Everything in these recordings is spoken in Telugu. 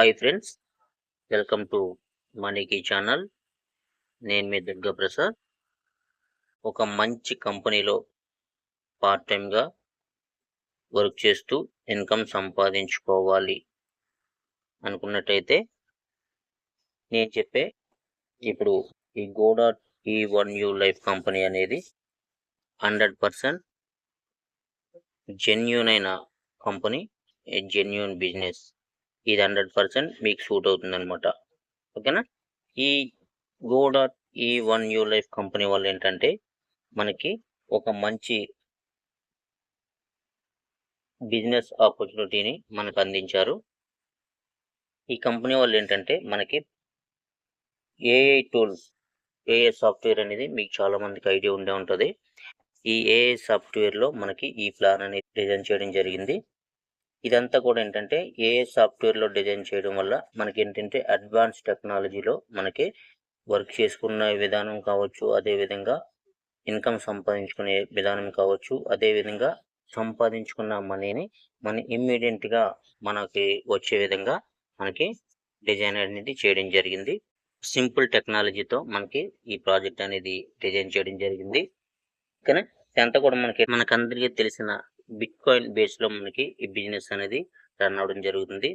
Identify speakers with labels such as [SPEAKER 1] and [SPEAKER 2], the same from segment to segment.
[SPEAKER 1] హాయ్ ఫ్రెండ్స్, వెల్కమ్ టు మనీకి ఛానల్. నేను మీ దుర్గా ప్రసాద్. ఒక మంచి కంపెనీలో పార్ట్ టైంగా వర్క్ చేస్తూ ఇన్కమ్ సంపాదించుకోవాలి అనుకున్నట్టయితే నేను చెప్పే ఇప్పుడు ఈ గోడాట్ E1U లైఫ్ కంపెనీ అనేది 100% జెన్యూన్ అయిన కంపెనీ, జెన్యూన్ బిజినెస్. ఇది 100% మీకు సూట్ అవుతుంది అనమాట. ఓకేనా? ఈ గోడాట్ E1U లైఫ్ కంపెనీ వాళ్ళు ఏంటంటే మనకి ఒక మంచి బిజినెస్ ఆపర్చునిటీని మనకు అందించారు. ఈ కంపెనీ వాళ్ళు ఏంటంటే మనకి ఏఐ టూల్స్, ఏఐ సాఫ్ట్వేర్ అనేది మీకు చాలా మందికి ఐడియా ఉండే ఉంటుంది. ఈ ఏఐ సాఫ్ట్వేర్లో మనకి ఈ ప్లాన్ అనేది డిజైన్ చేయడం జరిగింది. ఇదంతా కూడా ఏంటంటే ఏఐ సాఫ్ట్వేర్లో డిజైన్ చేయడం వల్ల మనకి ఏంటంటే అడ్వాన్స్ టెక్నాలజీలో మనకి వర్క్ చేసుకున్న విధానం కావచ్చు, అదేవిధంగా ఇన్కమ్ సంపాదించుకునే విధానం కావచ్చు, అదేవిధంగా సంపాదించుకున్న మనీని మనం ఇమ్మీడియట్గా మనకి వచ్చే విధంగా మనకి డిజైన్ అనేది చేయడం జరిగింది. సింపుల్ టెక్నాలజీతో మనకి ఈ ప్రాజెక్ట్ అనేది డిజైన్ చేయడం జరిగింది. ఓకేనా? ఇదంతా కూడా మనకందరికీ తెలిసిన బిట్ కాయిన్ బేస్లో మనకి ఈ బిజినెస్ అనేది రన్ అవడం జరుగుతుంది.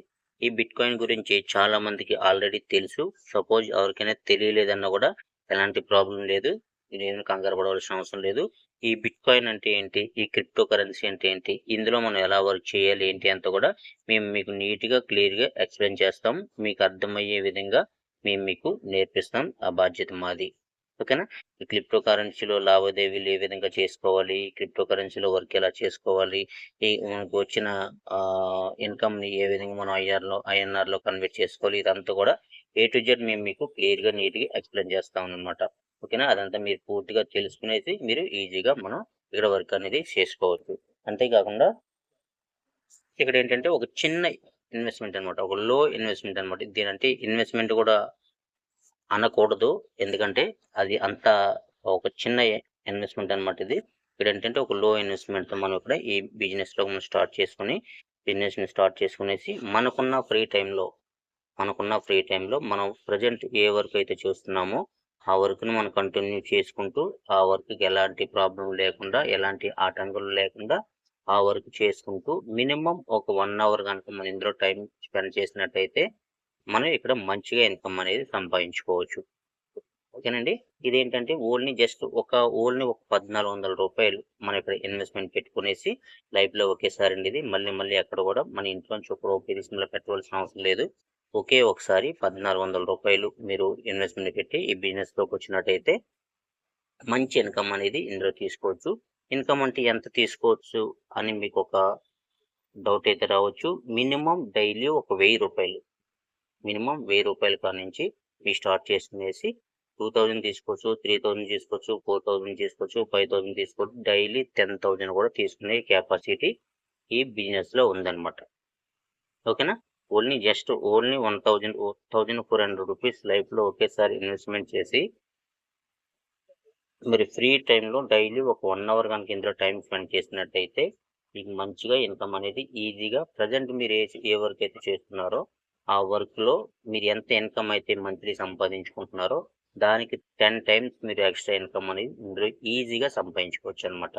[SPEAKER 1] ఈ బిట్ కాయిన్ గురించి చాలా మందికి ఆల్రెడీ తెలుసు. సపోజ్ ఎవరికైనా తెలియలేదన్నా కూడా ఎలాంటి ప్రాబ్లం లేదు, నేను కంగారు పడవలసిన అవసరం లేదు. ఈ బిట్ కాయిన్ అంటే ఏంటి, ఈ క్రిప్టో కరెన్సీ అంటే ఏంటి, ఇందులో మనం ఎలా వర్క్ చేయాలి ఏంటి అంతా కూడా మేము మీకు నీట్గా క్లియర్గా ఎక్స్ప్లెయిన్ చేస్తాం. మీకు అర్థమయ్యే విధంగా మేము మీకు నేర్పిస్తాం. ఆ బాధ్యత మాది. ఓకేనా? ఈ క్రిప్టో కరెన్సీలో లావాదేవీలు ఏ విధంగా చేసుకోవాలి, క్రిప్టో కరెన్సీలో వర్క్ ఎలా చేసుకోవాలి, ఈ మనకు వచ్చిన ఇన్కమ్ని ఏ విధంగా మనం ఐఎన్ఆర్లో కన్వర్ట్ చేసుకోవాలి, ఇదంతా కూడా A to Z మేము మీకు క్లియర్గా నీట్గా ఎక్స్ప్లెయిన్ చేస్తాం అన్నమాట. ఓకేనా? అదంతా మీరు పూర్తిగా తెలుసుకునేసి మీరు ఈజీగా మనం ఇక్కడ వర్క్ అనేది చేసుకోవచ్చు. అంతేకాకుండా ఇక్కడ ఏంటంటే ఒక చిన్న ఇన్వెస్ట్మెంట్ అనమాట, ఒక లో ఇన్వెస్ట్మెంట్ అనమాట. దీనంటే ఇన్వెస్ట్మెంట్ కూడా అనకూడదు, ఎందుకంటే అది అంత ఒక చిన్న ఇన్వెస్ట్మెంట్ అనమాట. ఇది ఇక్కడ ఏంటంటే ఒక లో ఇన్వెస్ట్మెంట్తో మనం ఇక్కడ ఈ బిజినెస్లో మనం బిజినెస్ని స్టార్ట్ చేసుకునేసి మనకున్న ఫ్రీ టైంలో మనం ప్రజెంట్ ఏ వర్క్ అయితే చేస్తున్నామో ఆ వర్క్ను మనం కంటిన్యూ చేసుకుంటూ ఆ వర్క్కి ఎలాంటి ప్రాబ్లం లేకుండా, ఎలాంటి ఆటంకాలు లేకుండా ఆ వర్క్ చేసుకుంటూ మినిమం ఒక 1 అవర్ కనుక మనం ఇందులో టైం స్పెండ్ చేసినట్టయితే మనం ఇక్కడ మంచిగా ఇన్కమ్ అనేది సంపాదించుకోవచ్చు. ఓకేనండి? ఇదేంటంటే ఓన్లీ ఒక 1,400 రూపాయలు మనం ఇక్కడ ఇన్వెస్ట్మెంట్ పెట్టుకునేసి లైఫ్లో ఒకేసారి అండి. ఇది మళ్ళీ ఎక్కడ కూడా మన ఇంట్లోంచి ఒక రూపాయి తీసుకుని పెట్టవలసిన అవసరం లేదు. ఒకే ఒకసారి 1,400 రూపాయలు మీరు ఇన్వెస్ట్మెంట్ పెట్టి ఈ బిజినెస్లోకి వచ్చినట్టయితే మంచి ఇన్కమ్ అనేది ఇందులో తీసుకోవచ్చు. ఇన్కమ్ అంటే ఎంత తీసుకోవచ్చు అని మీకు ఒక డౌట్ అయితే రావచ్చు. మినిమం డైలీ ఒక 1,000 రూపాయలు, మినిమం 1,000 రూపాయల కాడ నుంచి మీరు స్టార్ట్ చేసుకునేసి 2,000 తీసుకోవచ్చు, 3,000 తీసుకోవచ్చు, 4,000 తీసుకోవచ్చు, 5,000 తీసుకోవచ్చు. డైలీ 10,000 కూడా తీసుకునే కెపాసిటీ ఈ బిజినెస్లో ఉందన్నమాట. ఓకేనా? ఓన్లీ 1,400 రూపీస్ లైఫ్లో ఒకేసారి ఇన్వెస్ట్మెంట్ చేసి మీరు ఫ్రీ టైంలో డైలీ ఒక 1 అవర్ కనుక ఇందులో టైం స్పెండ్ చేసినట్టయితే మీకు మంచిగా ఇన్కమ్ అనేది ఈజీగా ప్రజెంట్ మీరు ఏ వర్క్ అయితే చేస్తున్నారో ఆ వర్క్లో మీరు ఎంత ఇన్కమ్ అయితే మంత్లీ సంపాదించుకుంటున్నారో దానికి 10 టైమ్స్ మీరు ఎక్స్ట్రా ఇన్కమ్ అనేది ఇందులో ఈజీగా సంపాదించుకోవచ్చు అనమాట.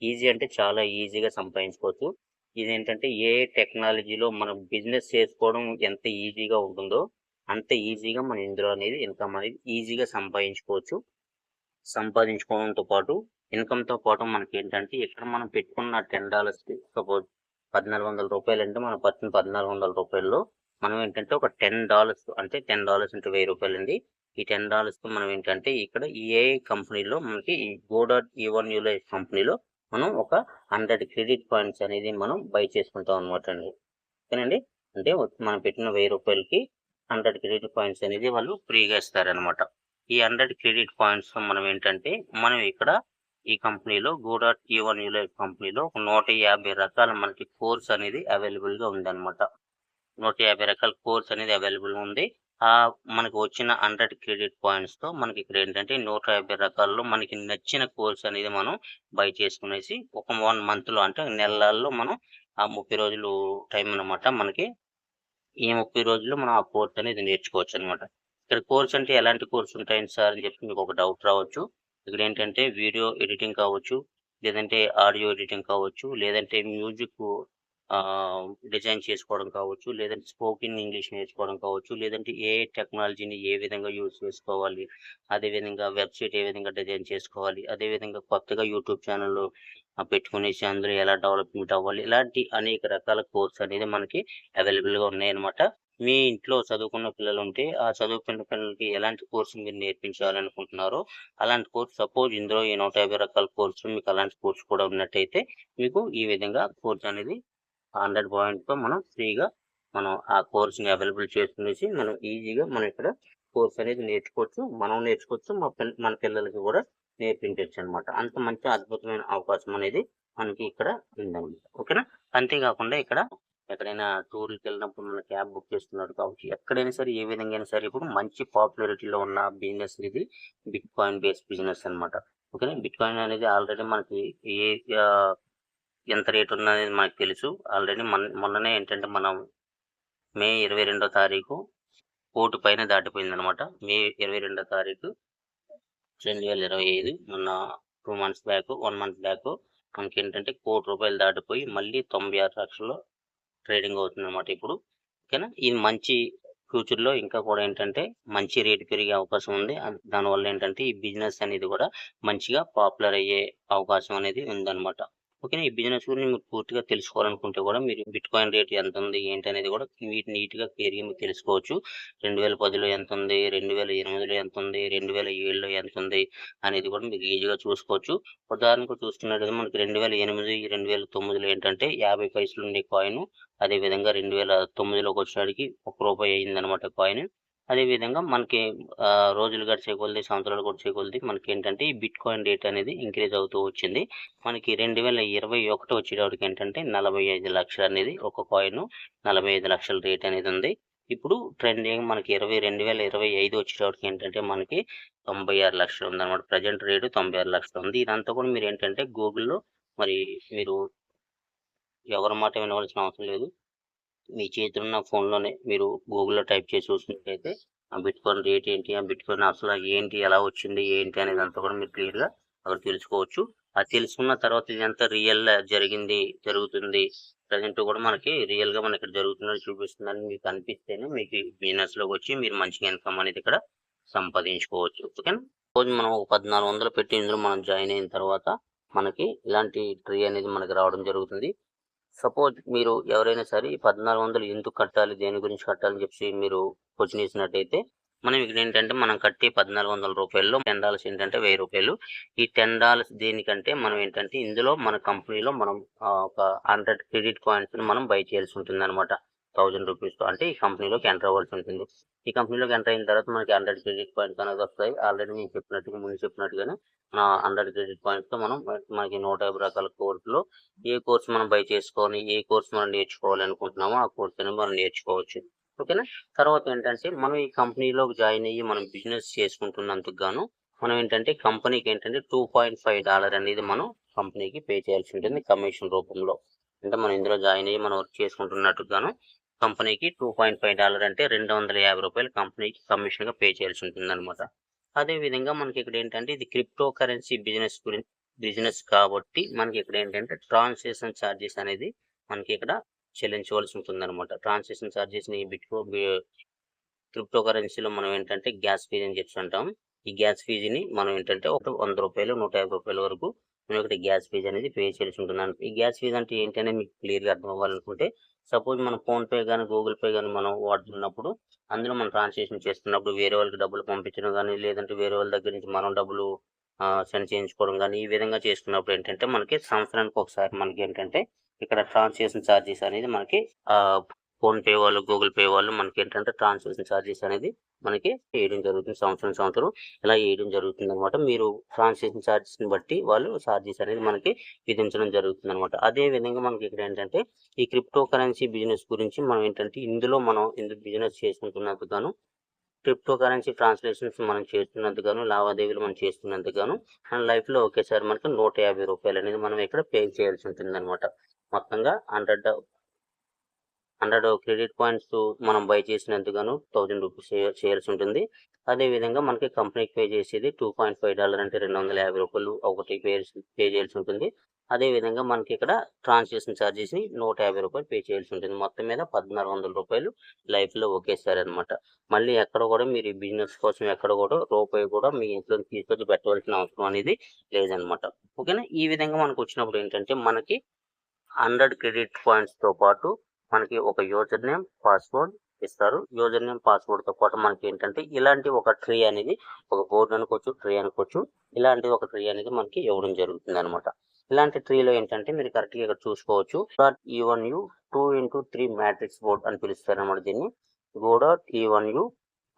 [SPEAKER 1] ఈజీ అంటే చాలా ఈజీగా సంపాదించుకోవచ్చు. ఇదేంటంటే ఏ టెక్నాలజీలో మనం బిజినెస్ చేసుకోవడం ఎంత ఈజీగా ఉంటుందో అంత ఈజీగా మనం ఇందులో అనేది ఇన్కమ్ అనేది ఈజీగా సంపాదించుకోవడంతో పాటు ఇన్కమ్తో పాటు మనకి ఏంటంటే ఇక్కడ మనం పెట్టుకున్న $10కి సపోజ్ 1,400 రూపాయలు అంటే మనం పట్టిన 1,400 రూపాయల్లో మనం ఏంటంటే ఒక $10 అంటే $10 అంటే 1,000 రూపాయలు అండి. ఈ $10తో మనం ఏంటంటే ఇక్కడ ఈ ఏఐ కంపెనీలో మనకి ఈ గోడాట్ E1U లైఫ్ కంపెనీలో మనం ఒక 100 క్రెడిట్ పాయింట్స్ అనేది మనం బై చేసుకుంటాం అనమాట అండి. ఓకేనండి? అంటే మనం పెట్టిన 1,000 రూపాయలకి 100 క్రెడిట్ పాయింట్స్ అనేది వాళ్ళు ఫ్రీగా ఇస్తారనమాట. ఈ 100 క్రెడిట్ పాయింట్స్ మనం ఏంటంటే మనం ఇక్కడ ఈ కంపెనీలో గోడాట్ E1U లైఫ్ కంపెనీలో 150 రకాల మనకి కోర్స్ అనేది అవైలబుల్గా ఉందన్నమాట. 150 రకాల కోర్స్ అనేది అవైలబుల్ ఉంది. మనకు వచ్చిన 100 క్రెడిట్ పాయింట్స్తో మనకి ఇక్కడ ఏంటంటే 150 రకాల్లో మనకి నచ్చిన కోర్స్ అనేది మనం బై చేసుకునేసి ఒక 1 మంత్లో అంటే నెలల్లో మనం ఆ 30 రోజులు టైం అనమాట మనకి ఈ 30 రోజుల్లో మనం ఆ కోర్స్ అనేది నేర్చుకోవచ్చు అనమాట. ఇక్కడ కోర్స్ అంటే ఎలాంటి కోర్స్ ఉంటాయండి సార్ అని చెప్పి మీకు ఒక డౌట్ రావచ్చు. ఇక్కడ ఏంటంటే వీడియో ఎడిటింగ్ కావచ్చు, లేదంటే ఆడియో ఎడిటింగ్ కావచ్చు, లేదంటే మ్యూజిక్ డిజైన్ చేసుకోవడం కావచ్చు, లేదంటే స్పోకెన్ ఇంగ్లీష్ నేర్చుకోవడం కావచ్చు, లేదంటే ఏఐ టెక్నాలజీని ఏ విధంగా యూజ్ చేసుకోవాలి, అదేవిధంగా వెబ్సైట్ ఏ విధంగా డిజైన్ చేసుకోవాలి, అదేవిధంగా కొత్తగా యూట్యూబ్ ఛానల్ పెట్టుకునేసి అందులో ఎలా డెవలప్మెంట్ అవ్వాలి, ఇలాంటి అనేక రకాల కోర్స్ అనేది మనకి అవైలబుల్గా ఉన్నాయన్నమాట. మీ ఇంట్లో చదువుకున్న పిల్లలు ఉంటే ఆ చదువుకున్న పిల్లలకి ఎలాంటి కోర్సు మీరు నేర్పించాలనుకుంటున్నారో అలాంటి కోర్స్, సపోజ్ ఇందులో ఈ 150 రకాల కోర్సు మీకు అలాంటి కోర్స్ కూడా ఉన్నట్టయితే మీకు ఈ విధంగా కోర్స్ అనేది 100 పాయింట్‌తో మనం ఫ్రీగా మనం ఆ కోర్స్‌ని అవైలబుల్ చేసుకునేసి మనం ఈజీగా మనం ఇక్కడ కోర్స్ అనేది నేర్చుకోవచ్చు. మనం నేర్చుకోవచ్చు. మన పిల్లలకి కూడా నేర్పించొచ్చనమాట. అంత మంచి అద్భుతమైన అవకాశం అనేది మనకి ఇక్కడ ఉందన్నమాట. ఓకేనా? అంతేకాకుండా ఇక్కడ ఎక్కడైనా టూర్‌లకెళ్ళినప్పుడు మనం క్యాబ్ బుక్ చేసుకున్నట్టు కావచ్చు. ఎక్కడైనా సరే ఏ విధంగా అయినా సరే ఇప్పుడు మంచి పాపులారిటీలో ఉన్న బిజినెస్ ఇది బిట్‌కాయిన్ బేస్డ్ బిజినెస్ అనమాట. ఓకేనా? బిట్‌కాయిన్ అనేది ఆల్రెడీ మనకి ఏ ఆహ్, ఎంత రేట్ ఉన్నదనేది మనకు తెలుసు. ఆల్రెడీ మొన్ననే ఏంటంటే మనం మే 22 తారీఖు కోటి పైన దాటిపోయిందనమాట. మే 22 తారీఖు 2025 మొన్న 2 మంత్స్ బ్యాక్, 1 మంత్ బ్యాక్ మనకేంటంటే రూ. 1,00,00,000 దాటిపోయి మళ్ళీ 96,00,000లో ట్రేడింగ్ అవుతుందనమాట ఇప్పుడు. ఓకేనా? ఇది మంచి ఫ్యూచర్‌లో ఇంకా కూడా ఏంటంటే మంచి రేట్ పెరిగే అవకాశం ఉంది. దానివల్ల ఏంటంటే ఈ బిజినెస్ అనేది కూడా మంచిగా పాపులర్ అయ్యే అవకాశం అనేది ఉందనమాట. ఓకేనా? ఈ బిజినెస్ గురించి మీరు పూర్తిగా తెలుసుకోవాలనుకుంటే కూడా మీరు బిట్‌కాయిన్ రేట్ ఎంతుంది, ఏంటనేది కూడా నీట్‌గా క్లియర్‌గా మీరు తెలుసుకోవచ్చు. 2010లో ఎంతుంది, 2008లో ఎంతుంది, 2007లో ఎంతుంది అనేది కూడా మీరు ఈజీగా చూసుకోవచ్చు. ఉదాహరణకు చూస్తున్నట్లయితే మనకి 2008, 2009లో ఏంటంటే 50 పైసలు ఉండే కాయిను అదేవిధంగా 2009లోకొచ్చేసరికి రూ. 1 అయిందనమాట కాయిన్. అదేవిధంగా మనకి రోజులు గడిచే కొద్దీ, సంవత్సరాలు గడిచే కొద్దీ మనకేంటంటే ఈ బిట్‌కాయిన్ రేట్ అనేది ఇంక్రీజ్ అవుతూ వచ్చింది. మనకి 2021 వచ్చేటప్పటికి ఏంటంటే 45,00,000 అనేది ఒక కాయిను 45,00,000 రేట్ అనేది ఉంది. ఇప్పుడు ట్రెండింగ్ మనకి 2025 వచ్చేటప్పటికి ఏంటంటే మనకి 96,00,000 ఉందన్నమాట. ప్రెజెంట్ రేటు 96,00,000 ఉంది. ఇదంతా కూడా మీరేంటంటే గూగుల్‌లో మరి మీరు ఎవరి మాట వినవలసిన అవసరం లేదు. మీ చేతిలో ఉన్న ఫోన్‌లోనే మీరు గూగుల్‌లో టైప్ చేసి చూసినట్లయితే ఆ బిట్‌కాయిన్ రేట్ ఏంటి? ఆ బిట్‌కాయిన్ అసలు ఏంటి? ఎలా వచ్చింది? ఏంటి? అనేదంతా కూడా మీరు క్లియర్‌గా అక్కడ తెలుసుకోవచ్చు. అది తెలుసుకున్న తర్వాత ఇదంతా జరిగింది, జరుగుతుంది. ప్రెజెంట్ కూడా మనకి రియల్‌గా మనకిక్కడ జరుగుతున్నది చూపిస్తుందని మీకు అనిపిస్తేనే మీకు ఈ బిజినెస్‌లోకొచ్చి మీరు మంచిగా ఇన్‌కమ్ అనేది ఇక్కడ సంపాదించుకోవచ్చు. ఓకేనా? సపోజ్ మనం ఒక 1,400 పెట్టి ఇందులో మనం జాయిన్ అయిన తర్వాత మనకి ఇలాంటి ట్రీ అనేది మనకి రావడం జరుగుతుంది. సపోజ్ మీరు ఎవరైనా సరే ఈ 1400 ఎందుకు కట్టాలి? దేని గురించి కట్టాలని చెప్పి మీరు క్వెషన్ ఏసినట్టయితే, మనం ఇక్కడేంటంటే మనం కట్టే రూ. 1,400లో $10 ఏంటంటే రూ. 1000. ఈ $10 దేనికంటే మనం ఏంటంటే ఇందులో మన కంపెనీలో మనం ఒక 100 క్రెడిట్ కాయిన్స్‌ని మనం బై చేయాల్సి ఉంటుందనమాట. రూ. 1000 అంటే ఈ కంపెనీలోకి ఎంటర్ అవ్వాల్సి ఉంటుంది. ఈ కంపెనీలోకి ఎంటర్ అయిన తర్వాత మనకి 100 క్రెడిట్ పాయింట్స్ అనేది వస్తాయి. ఆల్రెడీ నేను ముందు చెప్పినట్టుగానే 100 క్రెడిట్ పాయింట్స్‌తో మనకి 150 రకాల కోర్సులో ఏ కోర్స్ మనం బై చేసుకొని, ఏ కోర్స్ మనం నేర్చుకోవాలనుకుంటున్నామో ఆ కోర్స్ అనేది మనం నేర్చుకోవచ్చు. ఓకేనా? తర్వాత ఏంటంటే మనం ఈ కంపెనీలోకి జాయిన్ అయ్యి మనం బిజినెస్ చేసుకుంటున్నందుకు గాను మనం ఏంటంటే కంపెనీకి ఏంటంటే $2.5 అనేది మనం కంపెనీకి పే చేయాల్సి ఉంటుంది కమిషన్ రూపంలో. అంటే మనం ఇందులో జాయిన్ అయ్యి మనం వర్క్ చేసుకుంటున్నట్టుకు గాను కంపెనీకి $2.5 అంటే రూ. 250 కంపెనీకి కమిషన్‌గా పే చేయాల్సి ఉంటుందన్నమాట. అదే విధంగా మనకి ఇక్కడ ఏంటంటే ఇది క్రిప్టో కరెన్సీ బిజినెస్ కాబట్టి మనకి ఇక్కడ ఏంటంటే ట్రాన్సాక్షన్ చార్జెస్ అనేది మనకి ఇక్కడ చెల్లించవలసి ఉంటుందన్నమాట. ట్రాన్సాక్షన్ చార్జెస్‌ని క్రిప్టో కరెన్సీలో మనం ఏంటంటే గ్యాస్ ఫీజ్ అని చెప్పి అంటాం. ఈ గ్యాస్ ఫీజ్‌ని మనం ఏంటంటే ఒక రూ. 100, రూ. 150 వరకు మనం ఇక్కడ గ్యాస్ ఫీజ్ అనేది పే చేయాల్సి ఉంటుందండి. ఈ గ్యాస్ ఫీజ్ అంటే ఏంటి అనేది మీకు క్లియర్‌గా అర్థం అవ్వాలనుకుంటే సపోజ్ మనం ఫోన్‌పే గాని, గూగుల్ పే గాని మనం వాడుతున్నప్పుడు అందులో మనం ట్రాన్సాక్షన్ చేస్తున్నప్పుడు వేరే వాళ్ళకి డబ్బులు పంపించడం గాని, లేదంటే వేరే వాళ్ళ దగ్గర నుంచి మనం డబ్బులు సెండ్ చేయించుకోవడం గాని, ఈ విధంగా చేసుకున్నప్పుడు ఏంటంటే మనకి సంవత్సరానికి ఒకసారి మనకేంటంటే ఇక్కడ ట్రాన్సాక్షన్ చార్జెస్ అనేది మనకి ఫోన్‌పే వాళ్ళు, గూగుల్ పే వాళ్ళు మనకేంటంటే ట్రాన్సాక్షన్ చార్జెస్ అనేది మనకి ఏయడం జరుగుతుంది. సంవత్సరం ఇలా ఏయడం జరుగుతుందనమాట. మీరు ట్రాన్సాక్షన్ చార్జెస్‌ని బట్టి వాళ్ళు చార్జెస్ అనేది మనకి విధించడం జరుగుతుందనమాట. అదే విధంగా మనకి ఇక్కడ ఏంటంటే ఈ క్రిప్టో కరెన్సీ బిజినెస్ గురించి మనం ఏంటంటే ఇందులో మనం బిజినెస్ చేసుకుంటున్నందుకు గాను క్రిప్టో కరెన్సీ ట్రాన్స్‌లేషన్స్ మనం చేస్తున్నందుకు గాను, లావాదేవీలు మనం చేస్తున్నందుకు గాను మన లైఫ్‌లో ఒకేసారి మనకు రూ. 150 అనేది మనం ఇక్కడ పే చేయాల్సి ఉంటుందనమాట. మొత్తంగా 100 100 క్రెడిట్ పాయింట్స్ మనం బై చేసినందుకు గాను 1000 రూపీస్ చేయాల్సి ఉంటుంది. అదేవిధంగా మనకి కంపెనీకి పే చేసేది $2.5 అంటే $250 ఒకటి పే చేయాల్సి ఉంటుంది. అదేవిధంగా మనకి ఇక్కడ ట్రాన్సాక్షన్ ఛార్జెస్ని $150 పే చేయాల్సి ఉంటుంది. మొత్తం మీద $1400 లైఫ్లో ఒకేసారి అనమాట. మళ్ళీ ఎక్కడ కూడా మీరు ఈ బిజినెస్ కోసం ఎక్కడ కూడా రూపాయి కూడా మీ ఇంట్లో తీసుకొచ్చి పెట్టవలసిన అవసరం అనేది లేదనమాట. ఓకేనా. ఈ విధంగా మనకు వచ్చినప్పుడు ఏంటంటే మనకి 100 క్రెడిట్ పాయింట్స్తో పాటు మనకి ఒక యూజర్ నేమ్ పాస్వర్డ్ ఇస్తారు. యూజర్ నేమ్ పాస్వర్డ్తో పాటు మనకి ఏంటంటే ఇలాంటి ఒక ట్రీ అనేది, ఒక బోర్డు అనుకోవచ్చు, ట్రీ అనుకోవచ్చు, ఇలాంటి ఒక ట్రీ అనేది మనకి ఇవ్వడం జరుగుతుంది అనమాట. ఇలాంటి ట్రీలో ఏంటంటే మీరు కరెక్ట్గా ఇక్కడ చూసుకోవచ్చు. E1U 2x3 మ్యాట్రిక్స్ బోర్డ్ అని పిలుస్తారు అనమాట దీన్ని. E1U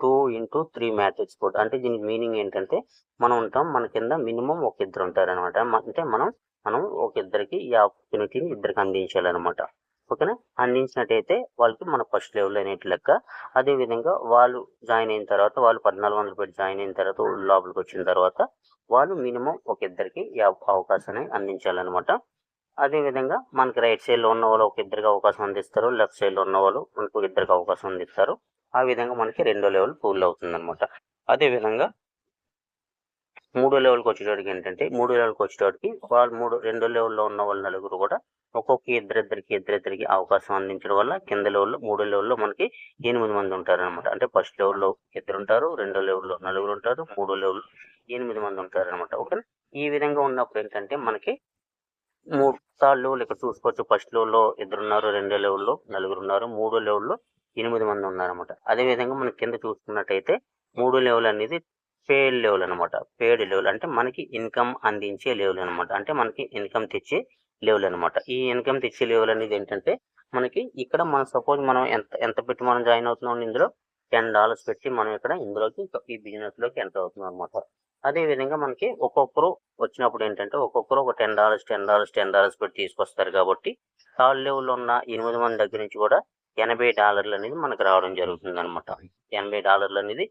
[SPEAKER 1] 2x3 మ్యాట్రిక్స్ బోర్డ్ అంటే దీనికి మీనింగ్ ఏంటంటే మనం ఉంటాం, మన కింద మినిమం ఒక ఇద్దరు ఉంటారనమాట. అంటే మనం ఒక ఇద్దరికి ఈ ఆపర్చునిటీని ఇద్దరికి అందించాలన్నమాట. ఓకేనా. అందించినట్టయితే వాళ్ళకి మన ఫస్ట్ లెవెల్ అనేటి లెక్క. అదేవిధంగా వాళ్ళు జాయిన్ అయిన తర్వాత, వాళ్ళు 1400 పెట్టి జాయిన్ అయిన తర్వాత లోపలికి వచ్చిన తర్వాత వాళ్ళు మినిమం ఒక ఇద్దరికి ఈ అవకాశాన్ని అందించాలన్నమాట. అదేవిధంగా మనకి రైట్ సైడ్లో ఉన్న వాళ్ళు ఒక ఇద్దరికి అవకాశం అందిస్తారు, లెఫ్ట్ సైడ్లో ఉన్న వాళ్ళు మనకు ఇద్దరికి అవకాశం అందిస్తారు. ఆ విధంగా మనకి 2వ లెవెల్ పూర్తి అవుతుంది అనమాట. అదేవిధంగా 3వ లెవెల్కి వచ్చేటోడికి ఏంటంటే, 3వ లెవెల్కి వచ్చేటోడికి వాళ్ళు 2వ లెవెల్లో ఉన్న వాళ్ళు నలుగురు కూడా ఒక్కొక్క ఇద్దరిద్దరికి అవకాశం అందించడం వల్ల కింద లెవెల్లో 3వ లెవెల్లో మనకి 8 మంది ఉంటారనమాట. అంటే ఫస్ట్ లెవెల్లో 2 ఉంటారు, 2వ లెవెల్లో 4 ఉంటారు, 3వ లెవెల్లో 8 మంది ఉంటారనమాట. ఓకేనా. ఈ విధంగా ఉన్నప్పుడు ఏంటంటే మనకి 3 లెవెల్ ఇక్కడ చూసుకోవచ్చు. ఫస్ట్ లెవెల్లో 2 ఉన్నారు, 2వ లెవెల్లో 4 ఉన్నారు, 3వ లెవెల్లో 8 మంది ఉన్నారనమాట. అదేవిధంగా మనం కింద చూసుకున్నట్టయితే 3వ లెవెల్ అనేది పేడ్ లెవెల్ అనమాట. పేడ్ లెవెల్ అంటే మనకి ఇన్కమ్ అందించే లెవెల్ అనమాట. అంటే మనకి ఇన్కమ్ తెచ్చే లెవెల్ అనమాట. ఈ ఇన్కమ్ తెచ్చే లెవెల్ అనేది ఏంటంటే మనకి ఇక్కడ మనం సపోజ్ మనం ఎంత పెట్టి మనం జాయిన్ అవుతున్నాం, ఇందులో $10 పెట్టి మనం ఇక్కడ ఇందులోకి ఈ బిజినెస్లోకి ఎంటర్ అవుతున్నాం అనమాట. అదేవిధంగా మనకి ఒక్కొక్కరు వచ్చినప్పుడు ఏంటంటే ఒక్కొక్కరు ఒక $10 పెట్టి తీసుకొస్తారు. కాబట్టి థర్డ్ లెవెల్లో ఉన్న 8 మంది దగ్గర నుంచి కూడా $80 అనేది మనకు రావడం జరుగుతుంది అనమాట. $80 అనేది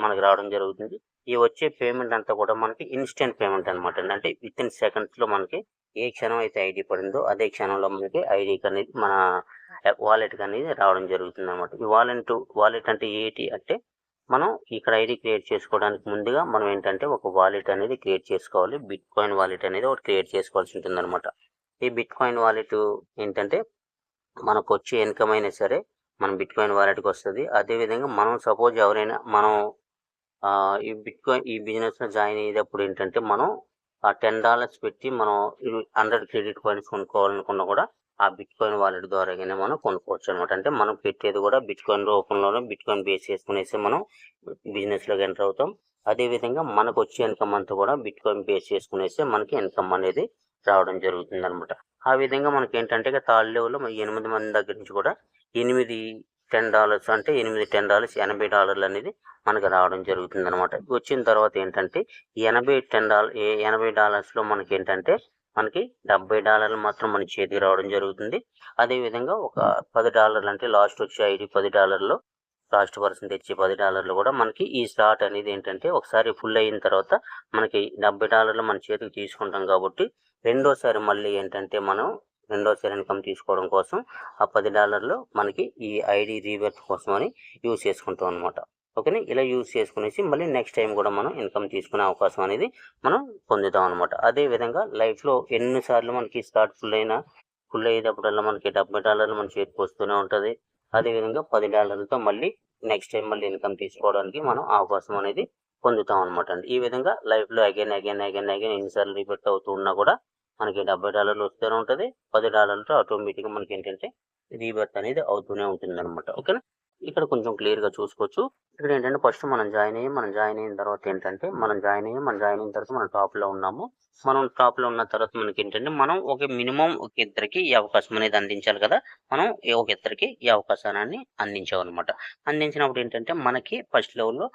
[SPEAKER 1] మనకు రావడం జరుగుతుంది. ఈ వచ్చే పేమెంట్ అంతా కూడా మనకి ఇన్స్టెంట్ పేమెంట్ అనమాట. అంటే వితిన్ సెకండ్స్లో మనకి ఏ క్షణం అయితే ఐడి పడిందో అదే క్షణంలో మనకి ఐడికి అనేది మన వాలెట్కి అనేది రావడం జరుగుతుంది అనమాట. ఈ వాలెట్ అంటే ఏంటి అంటే మనం ఇక్కడ ఐడి క్రియేట్ చేసుకోవడానికి ముందుగా మనం ఏంటంటే ఒక వాలెట్ అనేది క్రియేట్ చేసుకోవాలి. బిట్ కాయిన్ వాలెట్ అనేది ఒకటి క్రియేట్ చేసుకోవాల్సి ఉంటుంది అనమాట. ఈ బిట్ కాయిన్ వాలెట్ ఏంటంటే మనకు వచ్చే ఇన్కమ్ అయినా సరే మన బిట్ కాయిన్ వాలెట్కి వస్తుంది. అదేవిధంగా మనం సపోజ్ ఎవరైనా మనం ఈ బిజినెస్లో జాయిన్ అయ్యేటప్పుడు ఏంటంటే మనం ఆ $10 పెట్టి మనం 100 క్రెడిట్ కాయిన్స్ కొనుక్కోవాలనుకున్నా కూడా ఆ బిట్ కాయిన్ వాలెట్ ద్వారాగానే మనం కొనుక్కోవచ్చు అనమాట. అంటే మనం పెట్టేది కూడా బిట్ కాయిన్ రూపంలోనే బిట్ కాయిన్ బేస్ చేసుకునేసి మనం బిజినెస్లోకి ఎంటర్ అవుతాం. అదేవిధంగా మనకు వచ్చే ఇన్కమ్ అంతా కూడా బిట్ కాయిన్ బేస్ చేసుకునేసి మనకి ఇన్కమ్ అనేది రావడం జరుగుతుంది అనమాట. ఆ విధంగా మనకి ఏంటంటే థర్డ్ లెవెల్లో 8 మంది దగ్గర నుంచి కూడా $10 అంటే $8 $80 అనేది మనకు రావడం జరుగుతుంది అనమాట. వచ్చిన తర్వాత ఏంటంటే $80 మనకి ఏంటంటే మనకి $70 మాత్రం మన చేతికి రావడం జరుగుతుంది. అదేవిధంగా ఒక $10 అంటే లాస్ట్ వచ్చే ఐడి $10 లాస్ట్ పర్సన్ తెచ్చే $10 కూడా మనకి ఈ స్టార్ట్ అనేది ఏంటంటే ఒకసారి ఫుల్ అయిన తర్వాత మనకి $70 మన చేతికి తీసుకుంటాం. కాబట్టి రెండోసారి మళ్ళీ ఏంటంటే మనం రెండోసారి ఇన్కమ్ తీసుకోవడం కోసం ఆ $10 మనకి ఈ ఐడి రీవర్త్ కోసం అని యూజ్ చేసుకుంటాం అనమాట. ఓకేనా. ఇలా యూజ్ చేసుకునేసి మళ్ళీ నెక్స్ట్ టైం కూడా మనం ఇన్కమ్ తీసుకునే అవకాశం అనేది మనం పొందుతాం అనమాట. అదేవిధంగా లైఫ్లో ఎన్నిసార్లు మనకి స్టార్ట్ ఫుల్ అయ్యేటప్పుడల్లా మనకి $70 మన చేతికి వస్తూనే ఉంటుంది. అదేవిధంగా $10తో మళ్ళీ నెక్స్ట్ టైం మళ్ళీ ఇన్కమ్ తీసుకోవడానికి మనం అవకాశం అనేది పొందుతాం అనమాట అండి. ఈ విధంగా లైఫ్లో అగైన్ ఎన్నిసార్లు రిపీట్ అవుతూ ఉన్నా కూడా మనకి $70 వస్తూనే ఉంటుంది. $10తో ఆటోమేటిక్గా మనకి ఏంటంటే రీబర్త్ అనేది అవుతూనే ఉంటుంది అనమాట. ఓకేనా. ఇక్కడ కొంచెం క్లియర్గా చూసుకోవచ్చు. ఇక్కడ ఏంటంటే ఫస్ట్ మనం జాయిన్ అయిన తర్వాత ఏంటంటే మనం జాయిన్ అయిన తర్వాత మనం టాప్లో ఉన్నాము. మనం టాప్లో ఉన్న తర్వాత మనకి ఏంటంటే మనం మినిమం ఒక ఇద్దరికి ఈ అవకాశం అనేది అందించాలి కదా. మనం ఒక ఇద్దరికి ఈ అవకాశాన్ని అందించామన్నమాట. అందించినప్పుడు ఏంటంటే మనకి ఫస్ట్ లెవెల్లో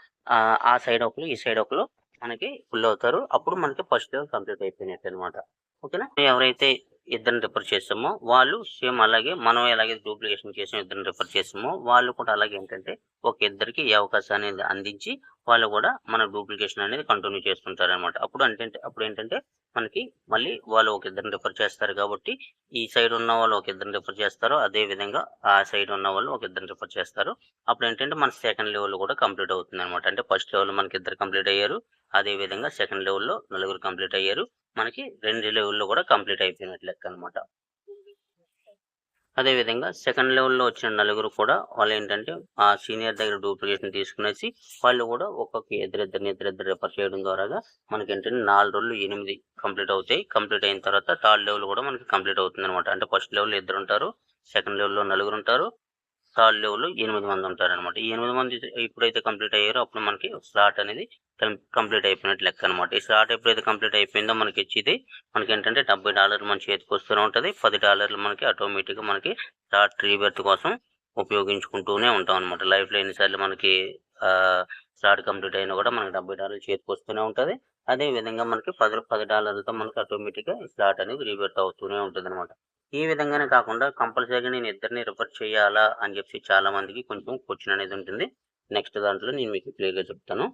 [SPEAKER 1] ఆ సైడ్ ఒకరు ఈ సైడ్ ఒకరు మనకి ఫుల్ అవుతారు. అప్పుడు మనకి ఫస్ట్ లెవెల్ కంప్లీట్ అయిపోయినట్టు అనమాట. ఓకేనా. ఎవరైతే ఇద్దరిని రిఫర్ చేస్తామో వాళ్ళు సేమ్ అలాగే మనం ఎలాగే డూప్లికేషన్ చేసాం ఇద్దరిని రిఫర్ చేస్తామో వాళ్ళు కూడా అలాగే ఏంటంటే ఒక ఇద్దరికి ఈ అవకాశాన్ని అందించి వాళ్ళు కూడా మన డూప్లికేషన్ అనేది కంటిన్యూ చేస్తుంటారనమాట. అప్పుడు ఏంటంటే మనకి మళ్ళీ వాళ్ళు ఒక ఇద్దరిని రిఫర్ చేస్తారు కాబట్టి, ఈ సైడ్ ఉన్న వాళ్ళు ఒక ఇద్దరిని రిఫర్ చేస్తారు. అదే విధంగా ఆ సైడ్ ఉన్న వాళ్ళు ఒక ఇద్దరిని రిఫర్ చేస్తారు. అప్పుడేంటంటే మన సెకండ్ లెవెల్ కూడా కంప్లీట్ అవుతుందనమాట. అంటే ఫస్ట్ లెవెల్ మనకి ఇద్దరు కంప్లీట్ అయ్యారు. అదే విధంగా సెకండ్ లెవెల్‌లో నలుగురు కంప్లీట్ అయ్యారు. మనకి 2 లెవెల్‌లో కూడా కంప్లీట్ అయిపోయినట్టు లెక్కనమాట. అదే విధంగా సెకండ్ లెవెల్‌లో వచ్చిన నలుగురు కూడా వాళ్ళేంటంటే ఆ సీనియర్ దగ్గర డూప్లికేషన్ తీసుకునేసి వాళ్ళు కూడా ఒక్కొక్క ఇద్దరిద్దరు రిఫర్ చేయడం ద్వారాగా మనకేంటంటే 4 రోజులు 8 కంప్లీట్ అవుతాయి. కంప్లీట్ అయిన తర్వాత థర్డ్ లెవెల్ కూడా మనకి కంప్లీట్ అవుతుందనమాట. అంటే ఫస్ట్ లెవెల్‌లో ఇద్దరుంటారు. సెకండ్ లెవెల్‌లో నలుగురుంటారు. థర్డ్ లెవెల్‌లో 8 మంది ఉంటారనమాట. ఈ 8 మంది ఎప్పుడైతే కంప్లీట్ అయ్యారో అప్పుడు మనకి స్లాట్ అనేది కంప్లీట్ అయిపోయినట్టు లెక్క అనమాట. ఈ స్లాట్ ఎప్పుడైతే కంప్లీట్ అయిపోయిందో మనకిచ్చేది మనకేంటంటే $70 మన చేతికొస్తూనే ఉంటది. $10 మనకి ఆటోమేటిక్‌గా మనకి స్లాట్ రీబెర్త్ కోసం ఉపయోగించుకుంటూనే ఉంటాం అనమాట. లైఫ్‌లో ఎన్ని సార్లు మనకి స్లాట్ కంప్లీట్ అయినా కూడా మనకి $70 చేతికొస్తూనే ఉంటది. అదే విధంగా మనకి $10 మనకి ఆటోమేటిక్‌గా స్లాట్ అనేది రీబెర్త్ అవుతూనే ఉంటదనమాట. ఈ విధంగానే కాకుండా కంపల్సరీగా నేను ఇద్దరిని రిఫర్ చేయాలా అని చెప్పి చాలా మందికి కొంచెం క్వెషన్ అనేది ఉంటుంది. నెక్స్ట్ దాంట్లో నేను మీకు క్లియర్‌గా చెప్తాను.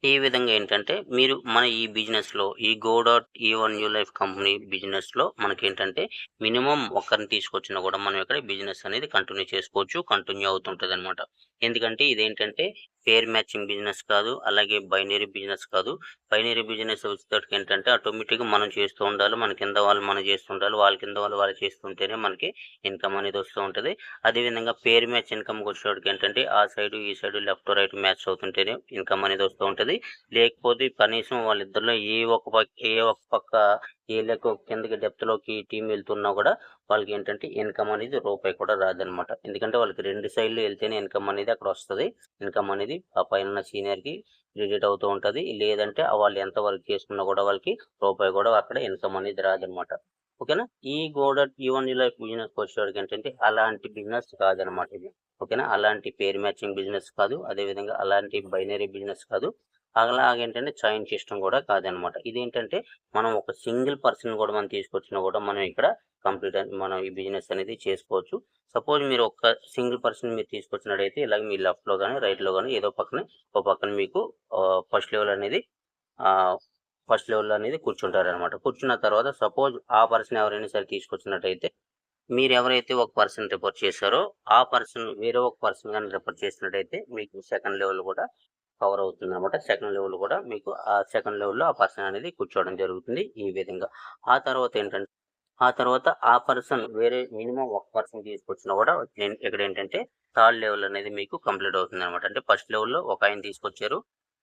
[SPEAKER 1] ఈ విధంగా ఏంటంటే మీరు మన ఈ బిజినెస్‌లో ఈ go dot even new life company బిజినెస్‌లో మనకేంటంటే మినిమమ్ ఒకరిని తీసుకొచ్చినా కూడా మనం ఇక్కడ బిజినెస్ అనేది కంటిన్యూ చేసుకోవచ్చు. కంటిన్యూ అవుతుంటదనమాట. ఎందుకంటే ఇదేంటంటే పేర్ మ్యాచింగ్ బిజినెస్ కాదు. అలాగే బైనరీ బిజినెస్ కాదు. బైనరీ బిజినెస్ వచ్చేటప్పటికి ఏంటంటే ఆటోమేటిక్‌గా మనం చేస్తూ ఉండాలి. మన కింద వాళ్ళు మనం చేస్తూ ఉండాలి. వాళ్ళ కింద వాళ్ళు చేస్తుంటేనే మనకి ఇన్‌కమ్ అనేది వస్తూ ఉంటది. అదేవిధంగా పేర్ మ్యాచ్ ఇన్‌కమ్‌కి వచ్చేటప్పటికి ఏంటంటే ఆ సైడు, ఈ సైడు లెఫ్ట్, రైట్ మ్యాచ్ అవుతుంటేనే ఇన్‌కమ్ అనేది వస్తూ ఉంటది. లేకపోతే కనీసం వాళ్ళిద్దరిలో ఏ ఒక్క పక్క కిందకి డెప్త్‌లోకి టీమ్ వెళ్తున్నా కూడా వాళ్ళకేంటంటే ఇన్‌కమ్ అనేది రూపాయి కూడా రాదనమాట. ఎందుకంటే వాళ్ళకి 2 సైడ్‌లు వెళ్తేనే ఇన్‌కమ్ అనేది అక్కడొస్తది. ఇన్‌కమ్ అనేది ఆ పైనున్న సీనియర్‌కి క్రెడిట్ అవుతూ ఉంటది. లేదంటే వాళ్ళు ఎంత వర్క్ చేసుకున్నా కూడా వాళ్ళకి రూపాయి కూడా అక్కడ ఇన్‌కమ్ అనేది రాదనమాట. ఓకేనా? ఈ గోడట్ ఈవెన్ లైఫ్ బిజినెస్‌కి వచ్చేవాడికి ఏంటంటే అలాంటి బిజినెస్ కాదనమాట ఇది. ఓకేనా? అలాంటి పేర్ మ్యాచింగ్ బిజినెస్ కాదు. అదే విధంగా అలాంటి బైనరీ బిజినెస్ కాదు. అలాగేంటంటే చైన్ సిస్టమ్ కూడా కాదనమాట. ఇదేంటంటే మనం ఒక సింగిల్ పర్సన్ కూడా మనం తీసుకొచ్చినా కూడా మనం ఇక్కడ మనం ఈ బిజినెస్ అనేది చేసుకోవచ్చు. సపోజ్ మీరు ఒక సింగిల్ పర్సన్ మీరు తీసుకొచ్చినట్టయితే ఇలాగ మీ లెఫ్ట్‌లో గాని, రైట్‌లో గాని ఏదో ఒక పక్కన మీకు ఫస్ట్ లెవెల్ అనేది ఆహ్, ఫస్ట్ లెవెల్‌లో అనేది కూర్చుంటారనమాట. కూర్చున్న తర్వాత సపోజ్ ఆ పర్సన్ ఎవరైనా సరే తీసుకొచ్చినట్టయితే మీరెవరైతే ఒక పర్సన్ రిఫర్ చేశారో, ఆ పర్సన్ వేరే ఒక పర్సన్ గాని రిఫర్ చేసినట్టయితే మీకు సెకండ్ లెవెల్ కూడా కవర్ అవుతుందనమాట. సెకండ్ లెవెల్ కూడా మీకు ఆ సెకండ్ లెవెల్‌లో ఆ పర్సన్ అనేది కూర్చోవడం జరుగుతుంది ఈ విధంగా. ఆ తర్వాత ఏంటంటే ఆ తర్వాత ఆ పర్సన్ వేరే మినిమమ్ ఒక పర్సన్ తీసుకొచ్చినా కూడా ఇక్కడేంటంటే థర్డ్ లెవెల్ అనేది మీకు కంప్లీట్ అవుతుందనమాట. అంటే ఫస్ట్ లెవెల్‌లో ఒకాయన తీసుకొచ్చారు.